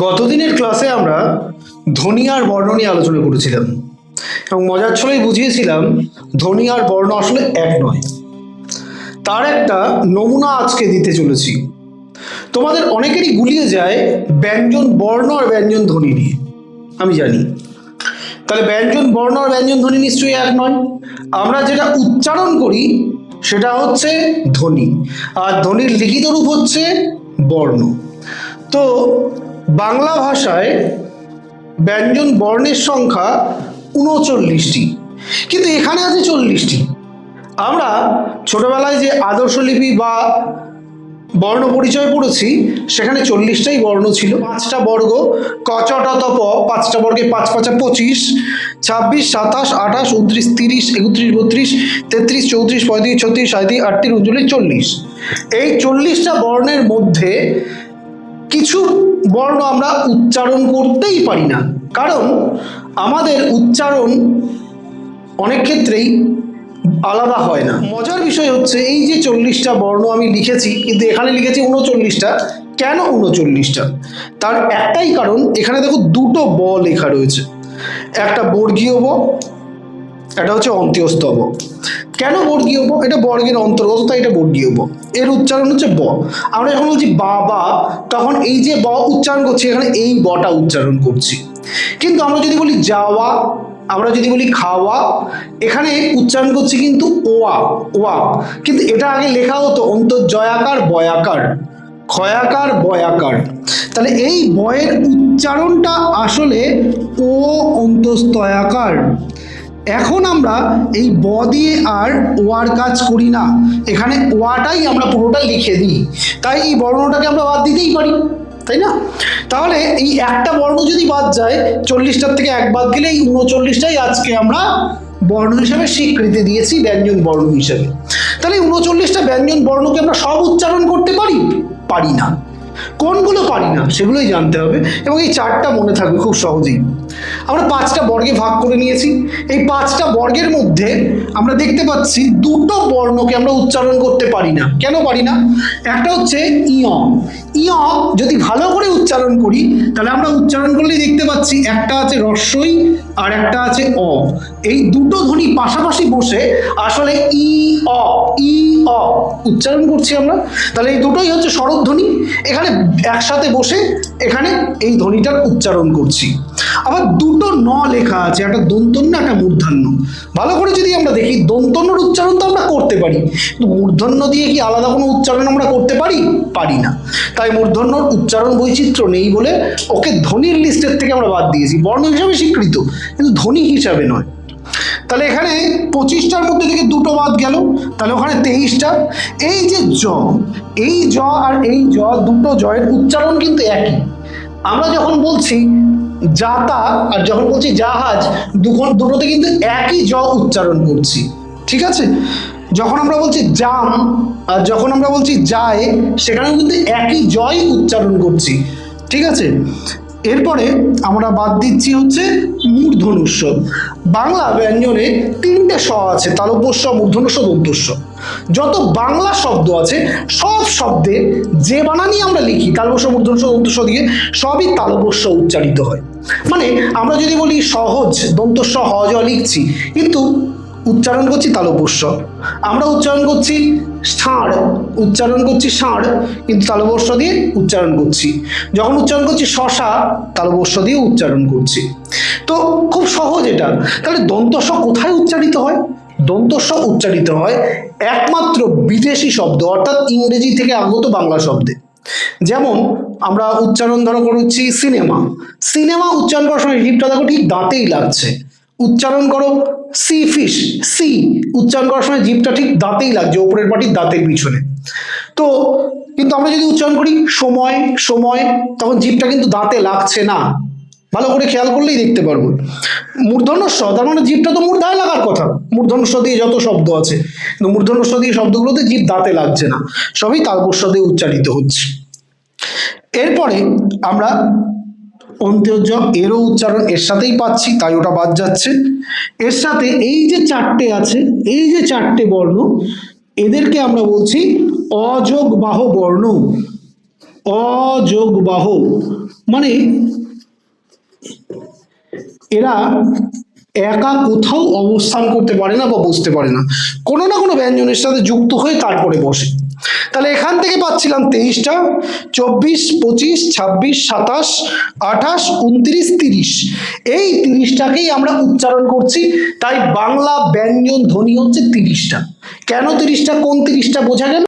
গতদিনের ক্লাসে আমরা ধ্বনি আর বর্ণ নিয়ে আলোচনা করেছিলাম এবং মজার ছলেই বুঝিয়েছিলাম ধ্বনি আর বর্ণ আসলে এক নয়। তার একটা নমুনা আজকে দিতে চলেছি। তোমাদের অনেকেরই গুলিয়ে যায় ব্যঞ্জন বর্ণ আর ব্যঞ্জন ধ্বনি নিয়ে, আমি জানি। তাহলে ব্যঞ্জন বর্ণ আর ব্যঞ্জন ধ্বনি নিশ্চয়ই এক নয়। আমরা যেটা উচ্চারণ করি সেটা হচ্ছে ধ্বনি, আর ধ্বনির লিখিত রূপ হচ্ছে বর্ণ। তো বাংলা ভাষায় ব্যঞ্জন বর্ণের সংখ্যা ৩৯টি, কিন্তু এখানে আছে ৪০টি। আমরা ছোটবেলায় যে আদর্শলিপি বা বর্ণ পরিচয় পড়েছি সেখানে ৪০টাই বর্ণ ছিল। ৫টা বর্গ, ক চ ট ত প, ৫টা বর্গে ৫ ৫ ২৫, ২৬ ২৭ ২৮ ২৯ ৩০ ৩১ ৩২ ৩৩ ৩৪ ৩৫ ৩৬ ৩৭ ৩৮ ৩৯ ৪০। এই ৪০টা বর্ণের মধ্যে কিছু বর্ণ আমরা উচ্চারণ করতেই পারি না, কারণ আমাদের উচ্চারণ অনেক ক্ষেত্রেই আলাদা হয় না। মজার বিষয় হচ্ছে এই যে ৪০টা বর্ণ আমি লিখেছি, কিন্তু এখানে লিখেছি ৩৯টা। কেন ৩৯টা? তার একটাই কারণ, এখানে দেখো দুটো ব লেখা রয়েছে, একটা বর্গীয় ব, এটা হচ্ছে অন্ত্যস্ত ব। কেন বর্গীয় ব? এটা বর্গের অন্তর্গত, তাই এটা বর্গীয় ব। এর উচ্চারণ হচ্ছে ব। আমরা যখন বলছি বাবা, তখন এই যে ব উচ্চারণ করছি, এখানে এই বটা উচ্চারণ করছি। কিন্তু আমরা যদি বলি যাওয়া, আমরা যদি বলি খাওয়া, এখানে উচ্চারণ করছি কিন্তু ওয়া ওয়া। কিন্তু এটা আগে লেখা হতো অন্তর্জয়াকার বয়াকার, ক্ষয়াকার বয়াকার। তাহলে এই বয়ের উচ্চারণটা আসলে ও অন্তস্তয়াকার। এখন আমরা এই ব দিয়ে আর ওয়ার কাজ করি না, এখানে ওয়াটাই আমরা পুরোটা লিখে দিই। তাই এই বর্ণটাকে আমরা বাদ দিতেই পারি, তাই না? তাহলে এই একটা বর্ণ যদি বাদ যায়, ৪০টার থেকে এক বাদ গেলে এই ৩৯টাই আজকে আমরা বর্ণ হিসাবে স্বীকৃতি দিয়েছি, ব্যঞ্জন বর্ণ হিসাবে। তাহলে ৩৯টা ব্যঞ্জন বর্ণকে আমরা সব উচ্চারণ করতে পারি? পারি না। কোনগুলো পারি না সেগুলোই জানতে হবে, এবং এই চারটা মনে থাকবে খুব সহজেই। আমরা 5টা বর্গে ভাগ করে নিয়েছি। এই 5টা বর্গের মধ্যে আমরা দেখতে পাচ্ছি দুটো বর্ণকে আমরা উচ্চারণ করতে পারি না। কেন পারি না? একটা হচ্ছে ইয়। ইয় যদি ভালো করে উচ্চারণ করি, তাহলে আমরা উচ্চারণ করলেই দেখতে পাচ্ছি একটা আছে রস্বই আর একটা আছে অ। এই দুটো ধ্বনি পাশাপাশি বসে আসলে ই অ ই অ উচ্চারণ করছি আমরা। তাহলে এই দুটোই হচ্ছে স্বরধ্বনি, এখানে একসাথে বসে এখানে এই ধ্বনিটার উচ্চারণ করছি। আবার দুটো ন লেখা আছে, একটা দন্তন্য একটা মূর্ধন্য। ভালো করে যদি আমরা দেখি, দন্তন্যর উচ্চারণ তো আমরা করতে পারি, কিন্তু মূর্ধন্য দিয়ে কি আলাদা কোনো উচ্চারণ আমরা করতে পারি? পারি না। তাই মূর্ধন্যর উচ্চারণ বৈচিত্র্য নেই বলে ওকে ধ্বনির লিস্টের থেকে আমরা বাদ দিয়েছি। বর্ণ হিসাবে স্বীকৃত, কিন্তু ধ্বনি হিসাবে নয়। তাহলে এখানে 25টার মধ্যে থেকে দুটো বাদ গেল, তাহলে ওখানে 23টা। এই যে জ, এই জ আর এই জ, দুটো জয়ের উচ্চারণ কিন্তু একই। আমরা যখন বলছি যাতা আর যখন বলছি জাহাজ, দুটোতে কিন্তু একই জ উচ্চারণ করছি, ঠিক আছে? যখন আমরা বলছি জাম আর যখন আমরা বলছি যায়, সেখানেও কিন্তু একই জয় উচ্চারণ করছি, ঠিক আছে? এরপরে আমরা বাদ দিচ্ছি হচ্ছে মূর্ধন্য ষ। বাংলা ব্যঞ্জনে 3টে স আছে, তালব্য স, মূর্ধন্য ষ, দন্ত স। যত বাংলা শব্দ আছে সব শব্দে যে বানানই আমরা লিখি তালব্য স, মূর্ধন্য ষ, দন্ত স দিয়ে, সবই তালব্য স উচ্চারিত হয়। মানে আমরা যদি বলি সহজ, দন্ত স হ জ লিখছি, কিন্তু উচ্চারণ করছি তালব্য স। আমরা উচ্চারণ করছি ষাঁড়, উচ্চারণ করছি ষাঁড়, কিন্তু তালব্য স দিয়ে উচ্চারণ করছি। যখন উচ্চারণ করছি শশা, তালব্য স দিয়ে উচ্চারণ করছি। তো খুব সহজ এটা। তাহলে দন্ত স কোথায় উচ্চারিত হয়? দন্ত স উচ্চারিত হয় একমাত্র বিদেশি শব্দ, অর্থাৎ ইংরেজি থেকে আগত বাংলা শব্দে। যেমন আমরা উচ্চারণ ধরো করছি সিনেমা, সিনেমা উচ্চারণ করার সময় জিভটা দেখো ঠিক দাঁতেই লাগছে। উচ্চারণ করো সি ফিশ, সি উচ্চারণ করার সময় জিভটা ঠিক দাঁতেই লাগছে, ওপরের পাটির দাঁতের পিছনে। তো কিন্তু আমরা যদি উচ্চারণ করি সময় সময়, তখন জিভটা কিন্তু দাঁতে লাগছে না। ভালো করে খেয়াল করলেই দেখতে পারবো। মূর্ধন্য স, তার মানে জিভটা তো মূর্ধায় লাগার কথা, মূর্ধন্য স দিয়ে যত শব্দ আছে, কিন্তু মূর্ধন্য স দিয়ে শব্দগুলোতে জিভ দাঁতে লাগছে না, সবই তালব্য স দিয়ে উচ্চারিত হচ্ছে। এরপরে আমরা অন্ত্যজ, এরও উচ্চারণ এর সাথেই পাচ্ছি, তাই ওটা বাদ যাচ্ছে। এর সাথে এই যে 4টে আছে, এই যে 4টে বর্ণ, এদেরকে আমরা বলছি অযোগ বাহ বর্ণ। অযোগবাহ মানে এরা একা কোথাও অবস্থান করতে পারে না বা বসতে পারে না, কোনো না কোনো ব্যঞ্জনের সাথে যুক্ত হয়ে তারপরে বসে। তাহলে এখান থেকে পাচ্ছিলাম 23টা, 24, 25, 26, 27, 28, 29, 30। এই 30টাকেই আমরা উচ্চারণ করছি, তাই বাংলা ব্যঞ্জন ধ্বনি হচ্ছে 30টা। কেন 30টা, কোন 30টা বোঝা গেল?